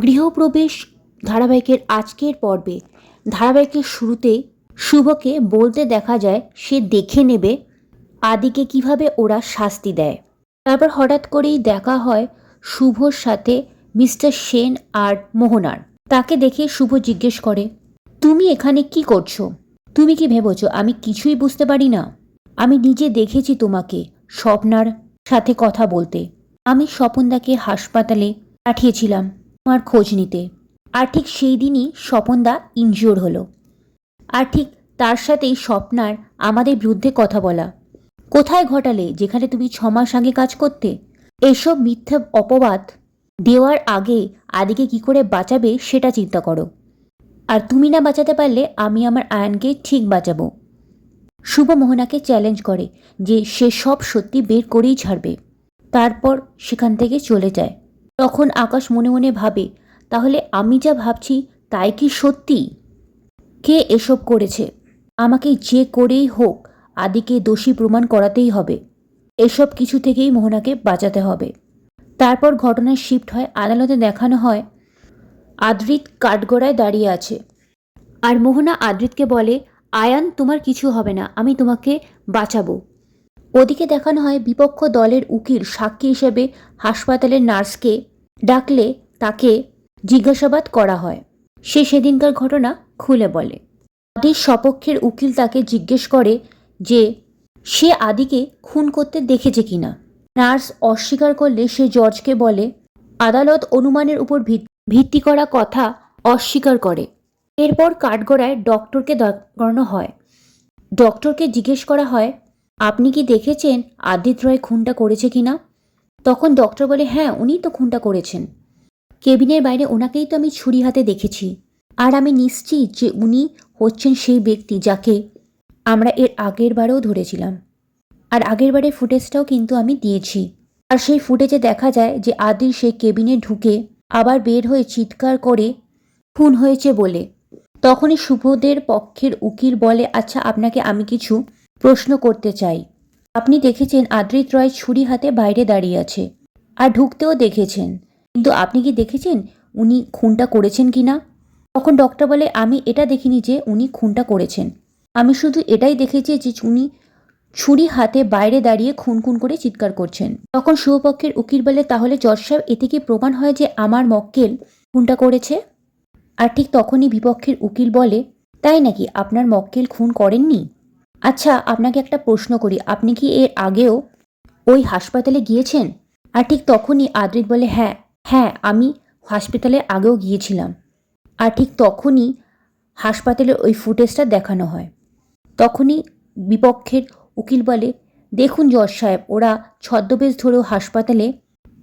গৃহপ্রবেশ ধারাবাহিকের আজকের পর্বে ধারাবাহিকের শুরুতে শুভকে বলতে দেখা যায় সে দেখে নেবে আদিকে কিভাবে ওরা শাস্তি দেয়। তারপর হঠাৎ করেই দেখা হয় শুভর সাথে মিস্টার সেন আর মোহনার। তাকে দেখে শুভ জিজ্ঞেস করে, তুমি এখানে কি করছো? তুমি কি ভেবেছ আমি কিছুই বুঝতে পারি না? আমি নিজে দেখেছি তোমাকে স্বপ্নার সাথে কথা বলতে। আমি স্বপনদাকে হাসপাতালে পাঠিয়েছিলাম তোমার খোঁজ নিতে। আর ঠিক সেই দিনই স্বপনদা ইনজিওর হলো। আর ঠিক তার সাথেই স্বপ্নার আমাদের বিরুদ্ধে কথা বলা। কোথায় ঘটালে যেখানে তুমি 6 মাস আগে কাজ করতে? এসব মিথ্যা অপবাদ দেওয়ার আগে আদিকে কি করে বাঁচাবে সেটা চিন্তা করো। আর তুমি না বাঁচাতে পারলে আমি আমার আয়নকে ঠিক বাঁচাবো। শুভ মোহনাকে চ্যালেঞ্জ করে যে সে সব সত্যি বের করেই ছাড়বে। তারপর সেখান থেকে চলে যায়। তখন আকাশ মনে মনে ভাবে, তাহলে আমি যা ভাবছি তাই কি সত্যি? কে এসব করেছে? আমাকে যে করেই হোক আদিকে দোষী প্রমাণ করাতেই হবে। এসব কিছু থেকেই মোহনাকে বাঁচাতে হবে। তারপর ঘটনার শিফট হয়, আদালতে দেখানো হয় আদ্রিত কাঠগড়ায় দাঁড়িয়ে আছে। আর মোহনা আদ্রিতকে বলে, আয়ান তোমার কিছু হবে না, আমি তোমাকে বাঁচাবো। ওদিকে দেখানো হয় বিপক্ষ দলের উকিল সাক্ষী হিসেবে হাসপাতালের নার্সকে ডাকলে তাকে জিজ্ঞাসাবাদ করা হয়। সে সেদিনকার ঘটনা খুলে বলে। আদির সপক্ষের উকিল তাকে জিজ্ঞেস করে যে সে আদিকে খুন করতে দেখেছে কিনা। নার্স অস্বীকার করলে সে জর্জকে বলে আদালত অনুমানের উপর ভিত্তি করা কথা অস্বীকার করে। এরপর কাঠগড়ায় ডক্টরকে করানো হয়। ডক্টরকে জিজ্ঞেস করা হয়, আপনি কি দেখেছেন আদিত রয় খুনটা করেছে কিনা? তখন ডক্টর বলে, হ্যাঁ উনিই তো খুনটা করেছেন। কেবিনের বাইরে ওনাকেই তো আমি ছুরি হাতে দেখেছি। আর আমি নিশ্চিত যে উনি হচ্ছেন সেই ব্যক্তি যাকে আমরা এর আগের বারেও ধরেছিলাম। আর আগের বারের ফুটেজটাও কিন্তু আমি দিয়েছি। আর সেই ফুটেজে দেখা যায় যে আদির সেই কেবিনে ঢুকে আবার বের হয়ে চিৎকার করে খুন হয়েছে বলে। তখনই শুভদের পক্ষের উকিল বলে, আচ্ছা আপনাকে আমি কিছু প্রশ্ন করতে চাই। আপনি দেখেছেন আদ্রিত রয় ছুরি হাতে বাইরে দাঁড়িয়ে আছে আর ঢুকতেও দেখেছেন, কিন্তু আপনি কি দেখেছেন উনি খুনটা করেছেন কিনা? তখন ডক্টর বলে, আমি এটা দেখিনি যে উনি খুনটা করেছেন। আমি শুধু এটাই দেখেছি যে উনি ছুরি হাতে বাইরে দাঁড়িয়ে খুন খুন করে চিৎকার করছেন। তখন শুভপক্ষের উকিল বলে, তাহলে জজ সাহেব এতে কি প্রমাণ হয় যে আমার মক্কেল খুনটা করেছে? আর ঠিক তখনই বিপক্ষের উকিল বলে, তাই নাকি, আপনার মক্কেল খুন করেননি? আচ্ছা আপনাকে একটা প্রশ্ন করি, আপনি কি এর আগেও ওই হাসপাতালে গিয়েছেন? আর ঠিক তখনই আদ্রিত বলে, হ্যাঁ হ্যাঁ আমি হাসপাতালে আগেও গিয়েছিলাম। আর ঠিক তখনই হাসপাতালের ওই ফুটেজটা দেখানো হয়। তখনই বিপক্ষের উকিল বলে, দেখুন জজ সাহেব, ওরা ছদ্মবেশ ধরেও হাসপাতালে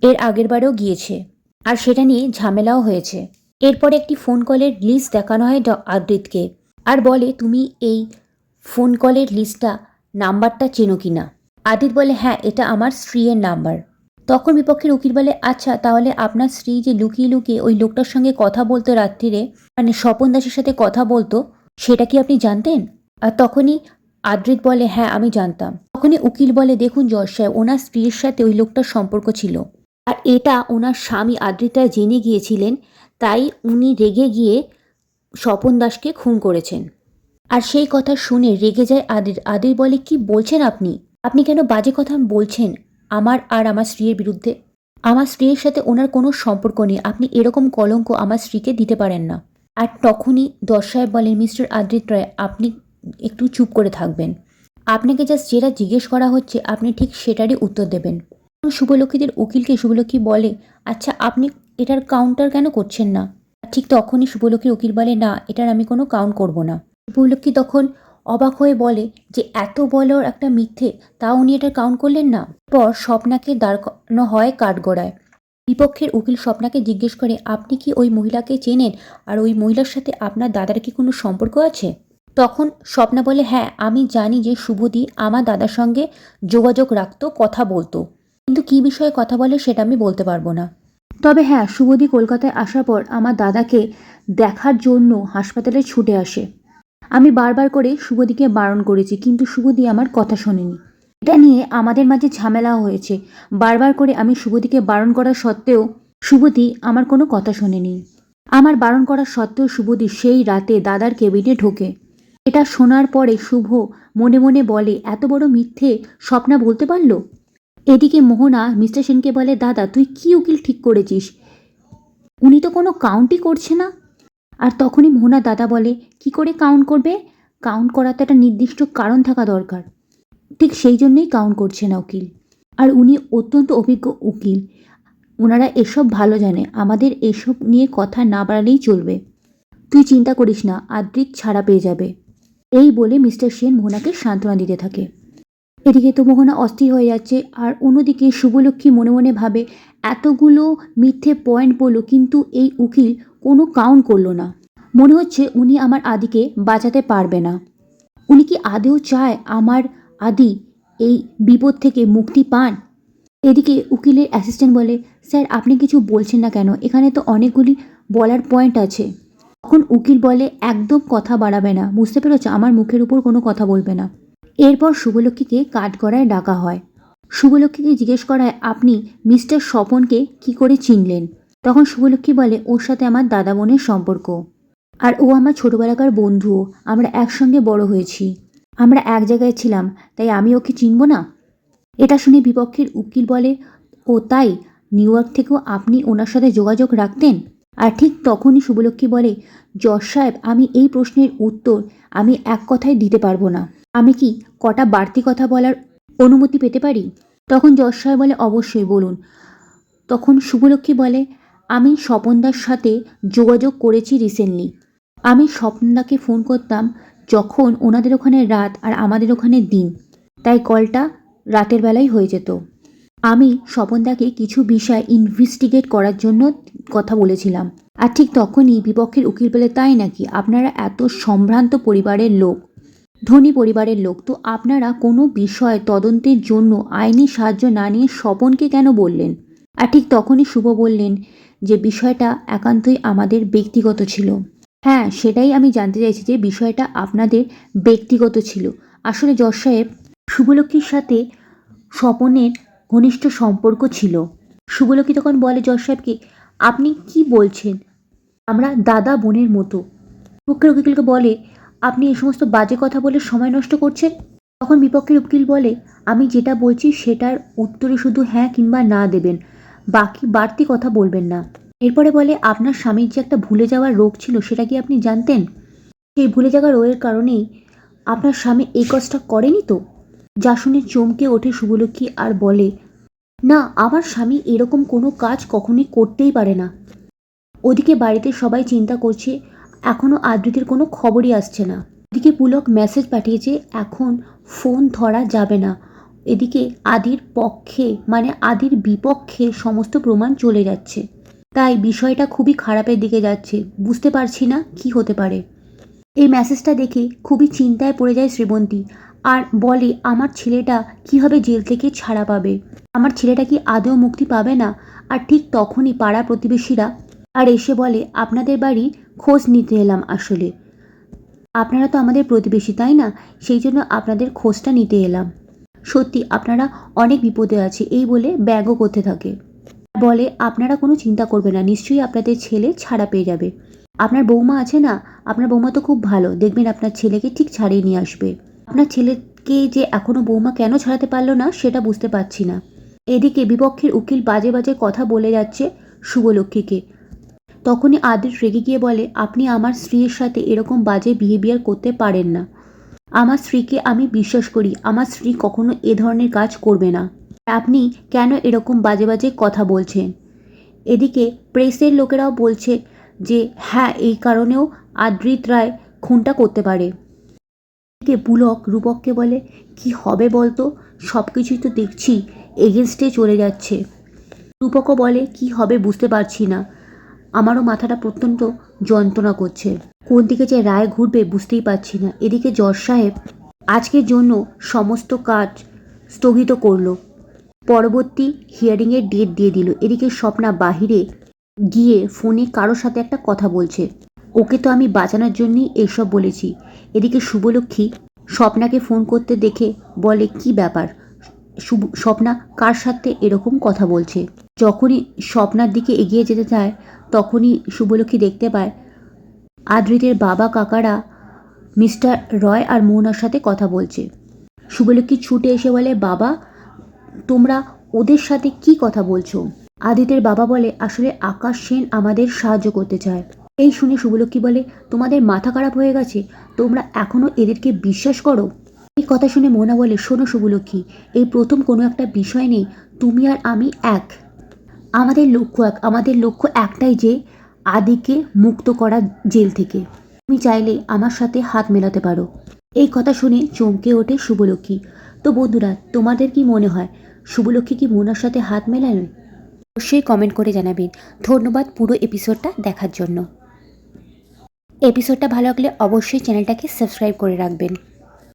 এর আগের বারেও গিয়েছে আর সেটা নিয়ে ঝামেলাও হয়েছে। এরপরে একটি ফোন কলের লিস্ট দেখানো হয় আদ্রিতকে আর বলে, তুমি এই ফোন কলের লিস্টটা নাম্বারটা চেনো কিনা? আদিত বলে, হ্যাঁ এটা আমার স্ত্রীর নাম্বার। তখন বিপক্ষের উকিল বলে, আচ্ছা তাহলে আপনার স্ত্রী যে লুকিয়ে লুকিয়ে ওই লোকটার সঙ্গে কথা বলতো রাত্রিরে, মানে স্বপন দাসের সাথে কথা বলতো, সেটা কি আপনি জানতেন? আর তখনই আদ্রিত বলে, হ্যাঁ আমি জানতাম। তখনই উকিল বলে, দেখুন জজ সাহেব, ওনার স্ত্রীর সাথে ওই লোকটার সম্পর্ক ছিল আর এটা ওনার স্বামী আদ্রিতা জেনে গিয়েছিলেন, তাই উনি রেগে গিয়ে স্বপন দাসকে খুন করেছেন। আর সেই কথা শুনে রেগে যায় আদির। আদির বলে, কি বলছেন আপনি? আপনি কেন বাজে কথা বলছেন আমার আর আমার স্ত্রীর বিরুদ্ধে? আমার স্ত্রীর সাথে ওনার কোনো সম্পর্ক নেই, আপনি এরকম কলঙ্ক আমার স্ত্রীকে দিতে পারেন না। আর তখনই দশ সাহেব বলেন, মিস্টার আদ্রিত রায় আপনি একটু চুপ করে থাকবেন। আপনাকে জাস্ট যেটা জিজ্ঞেস করা হচ্ছে আপনি ঠিক সেটারই উত্তর দেবেন। শুভলক্ষীদের উকিলকে শুভলক্ষী বলে, আচ্ছা আপনি এটার কাউন্টার কেন করছেন না? ঠিক তখনই শুভলক্ষীর উকিল বলে, না এটার আমি কোনো কাউন্ট করব না। শুভলক্ষী তখন অবাক হয়ে বলে যে এত বড় একটা মিথ্যে, তাও উনি এটার কাউন্ট করলেন না। পর স্বপ্নাকে দাঁড় করানো হয় কাঠগড়ায়। বিপক্ষের উকিল স্বপ্নাকে জিজ্ঞেস করে, আপনি কি ওই মহিলাকে চেনেন আর ওই মহিলার সাথে আপনার দাদার কি কোনো সম্পর্ক আছে? তখন স্বপ্না বলে, হ্যাঁ আমি জানি যে শুভদি আমার দাদার সঙ্গে যোগাযোগ রাখতো, কথা বলতো, কিন্তু কি বিষয়ে কথা বলে সেটা আমি বলতে পারবো না। তবে হ্যাঁ, শুভদি কলকাতায় আসার পর আমার দাদাকে দেখার জন্য হাসপাতালে ছুটে আসে। আমি বারবার করে শুভদিকে বারণ করেছি, কিন্তু শুভদি আমার কথা শোনেনি। এটা নিয়ে আমাদের মাঝে ঝামেলা হয়েছে। বারবার করে আমি শুভদিকে বারণ করা সত্ত্বেও শুভদী আমার কোনো কথা শোনেনি। আমার বারণ করা সত্ত্বেও শুভদী সেই রাতে দাদার কেবিনে ঢোকে। এটা শোনার পরে শুভ মনে মনে বলে, এত বড় মিথ্যে স্বপ্না বলতে পারলো। এদিকে মোহনা মিস্টার সেনকে বলে, দাদা তুই কি উকিল ঠিক করেছিস? উনি তো কোনো কাউন্টই করছে না। আর তখনই মোহনা দাদা বলে, কি করে কাউন্ট করবে? কাউন্ট করাতে একটা নির্দিষ্ট কারণ থাকা দরকার। ঠিক সেই জন্যই কাউন্ট করছে না উকিল। আর উনি অত্যন্ত অভিজ্ঞ উকিল, ওনারা এসব ভালো জানে। আমাদের এসব নিয়ে কথা না বাড়ালেই চলবে। তুই চিন্তা করিস না, আদ্রিত ছাড়া পেয়ে যাবে। এই বলে মিস্টার সেন মোহনাকে সান্ত্বনা দিতে থাকে। এদিকে তো মোহনা অস্থির হয়ে যাচ্ছে, আর অন্যদিকে শুভলক্ষ্মী মনে মনে ভাবে, এতগুলো মিথ্যে পয়েন্ট বলল কিন্তু এই উকিল কোনো কাউন্ট করলো না। মনে হচ্ছে উনি আমার আদিকে বাঁচাতে পারবে না। উনি কি আদেও চায় আমার আদি এই বিপদ থেকে মুক্তি পান? এদিকে উকিলের অ্যাসিস্ট্যান্ট বলে, স্যার আপনি কিছু বলছেন না কেন? এখানে তো অনেকগুলি বলার পয়েন্ট আছে। তখন উকিল বলে, একদম কথা বাড়াবে না, বুঝতে পেরেছ? আমার মুখের উপর কোনো কথা বলবে না। এরপর শুভলক্ষ্মীকে কাঠগড়ায় ডাকা হয়। শুভলক্ষ্মীকে জিজ্ঞেস করায়, আপনি মিস্টার স্বপনকে কি করে চিনলেন? তখন শুভলক্ষ্মী বলে, ওর সাথে আমার দাদা বোনের সম্পর্ক, আর ও আমার ছোটবেলাকার বন্ধুও। আমরা একসঙ্গে বড় হয়েছি, আমরা এক জায়গায় ছিলাম, তাই আমি ওকে চিনব না? এটা শুনে বিপক্ষের উকিল বলে, ও তাই? নিউ ইয়র্ক থেকেও আপনি ওনার সাথে যোগাযোগ রাখতেন? আর ঠিক তখনই শুভলক্ষ্মী বলে, জজ সাহেব আমি এই প্রশ্নের উত্তর আমি এক কথায় দিতে পারবো না। আমি কি কটা বাড়তি কথা বলার অনুমতি পেতে পারি? তখন জজ সাহেব বলে, অবশ্যই বলুন। তখন শুভলক্ষ্মী বলে, আমি স্বপনদার সাথে যোগাযোগ করেছি রিসেন্টলি। আমি স্বপনদাকে ফোন করতাম যখন ওনাদের ওখানে রাত আর আমাদের ওখানে দিন, তাই কলটা রাতের বেলায় হয়ে যেত। আমি স্বপনদাকে কিছু বিষয় ইনভেস্টিগেট করার জন্য কথা বলেছিলাম। আর ঠিক তখনই বিপক্ষের উকিল বলে, তাই নাকি? আপনারা এত সম্ভ্রান্ত পরিবারের লোক, ধনী পরিবারের লোক, তো আপনারা কোনো বিষয় তদন্তের জন্য আইনি সাহায্য না নিয়ে স্বপনকে কেন বললেন? আর ঠিক তখনই শুভ বললেন যে বিষয়টা একান্তই আমাদের ব্যক্তিগত ছিল। হ্যাঁ, সেটাই আমি জানতে চাইছি যে বিষয়টা আপনাদের ব্যক্তিগত ছিল। আসলে জজ সাহেব, শুভলক্ষ্মীর সাথে স্বপনের ঘনিষ্ঠ সম্পর্ক ছিল। শুভলক্ষ্মী তখন বলে জজ সাহেবকে, আপনি কি বলছেন? আমরা দাদা বোনের মতো। পক্ষের উকিলকে বলে, আপনি এই সমস্ত বাজে কথা বলে সময় নষ্ট করছেন। তখন বিপক্ষের উকিল বলে, আমি যেটা বলছি সেটার উত্তরে শুধু হ্যাঁ কিংবা না দেবেন, বাকি বাড়তি কথা বলবেন না। এরপরে বলে, আপনার স্বামীর যে একটা ভুলে যাওয়ার রোগ ছিল সেটা কি আপনি জানতেন? সেই ভুলে যাওয়ার রোগের কারণেই আপনার স্বামী এই কাজটা করেনি তো? যা শুনে চমকে ওঠে শুভলক্ষ্মী আর বলে, না, আমার স্বামী এরকম কোনো কাজ কখনোই করতেই পারে না। ওদিকে বাড়িতে সবাই চিন্তা করছে, এখনও আদ্রিতের কোনো খবরই আসছে না। এদিকে পুলক মেসেজ পাঠিয়েছে, এখন ফোন ধরা যাবে না। এদিকে আদির পক্ষে মানে আদির বিপক্ষে সমস্ত প্রমাণ চলে যাচ্ছে, তাই বিষয়টা খুবই খারাপের দিকে যাচ্ছে। বুঝতে পারছি না কি হতে পারে। এই মেসেজটা দেখে খুবই চিন্তায় পড়ে যায় শ্রীবন্তী, আর বলে, আমার ছেলেটা কীভাবে জেল থেকে ছাড়া পাবে? আমার ছেলেটা কি আদৌ মুক্তি পাবে না? আর ঠিক তখনই পাড়া প্রতিবেশীরা আর এসে বলে, আপনাদের বাড়ি খোঁজ নিতে এলাম। আসলে আপনারা তো আমাদের প্রতিবেশী, তাই না? সেই জন্য আপনাদের খোঁজটা নিতে এলাম। সত্যি আপনারা অনেক বিপদে আছে, এই বলে ব্যঙ্গ করতে থাকে। বলে, আপনারা কোনো চিন্তা করবেন না, নিশ্চয়ই আপনাদের ছেলে ছাড়া পেয়ে যাবে। আপনার বৌমা আছে না, আপনার বৌমা তো খুব ভালো, দেখবেন আপনার ছেলেকে ঠিক ছাড়িয়ে নিয়ে আসবে। আপনার ছেলেকে যে এখনও বৌমা কেন ছাড়াতে পারলো না সেটা বুঝতে পারছি না। এদিকে বিপক্ষের উকিল বাজে বাজে কথা বলে যাচ্ছে শুভলক্ষ্মীকে। তখনই আদ্রিত রেগে গিয়ে বলে, আপনি আমার স্ত্রীর সাথে এরকম বাজে বিহেভিয়ার করতে পারেন না। আমার স্ত্রীকে আমি বিশ্বাস করি, আমার স্ত্রী কখনো এ ধরনের কাজ করবে না। আপনি কেন এরকম বাজে বাজে কথা বলছেন? এদিকে প্রেসের লোকেরাও বলছে যে হ্যাঁ, এই কারণেও আদ্রিত রায় খুনটা করতে পারে। এদিকে পুলক রূপককে বলে, কি হবে বলতো? সব কিছুই তো দেখছি এগেনস্টে চলে যাচ্ছে। রূপকও বলে, কি হবে বুঝতে পারছি না, আমারও মাথাটা প্রত্যন্ত যন্ত্রণা করছে, কোন দিকে যে রায় ঘুরবে বুঝতেই পারছি না। এদিকে জজ সাহেব আজকের জন্য সমস্ত কাজ স্থগিত করলো, পরবর্তী হিয়ারিংয়ের ডেট দিয়ে দিল। এদিকে স্বপ্না বাহিরে গিয়ে ফোনে কারোর সাথে একটা কথা বলছে, ওকে তো আমি বাঁচানোর জন্যই এসব বলেছি। এদিকে শুভলক্ষ্মী স্বপ্নাকে ফোন করতে দেখে বলে, কি ব্যাপার স্বপ্না, কার সাথে এরকম কথা বলছে? যখনই স্বপ্নার দিকে এগিয়ে যেতে চায় তখনই শুভলক্ষ্মী দেখতে পায় আদ্রিতের বাবা কাকারা মিস্টার রয় আর মোহনার সাথে কথা বলছে। শুভলক্ষ্মী ছুটে এসে বলে, বাবা তোমরা ওদের সাথে কি কথা বলছো? আদিতের বাবা বলে, আসলে আকাশ সেন আমাদের সাহায্য করতে চায়। এই শুনে শুভলক্ষ্মী বলে, তোমাদের মাথা খারাপ হয়ে গেছে? তোমরা এখনো এদেরকে বিশ্বাস করো? এই কথা শুনে মোহনা বলে, শোনো শুভলক্ষ্মী, এই প্রথম কোনো একটা বিষয় নেই, তুমি আর আমি এক। আমাদের লক্ষ্য একটাই যে আদিকে মুক্ত করা জেল থেকে। তুমি চাইলে আমার সাথে হাত মেলাতে পারো। এই কথা শুনে চমকে ওঠে শুভলক্ষ্মী। তো বন্ধুরা, তোমাদের কি মনে হয় শুভলক্ষ্মী কি মোহনার সাথে হাত মেলাবে? অবশ্যই কমেন্ট করে জানাবেন। ধন্যবাদ পুরো এপিসোডটা দেখার জন্য। এপিসোডটা ভালো লাগলে অবশ্যই চ্যানেলটাকে সাবস্ক্রাইব করে রাখবেন।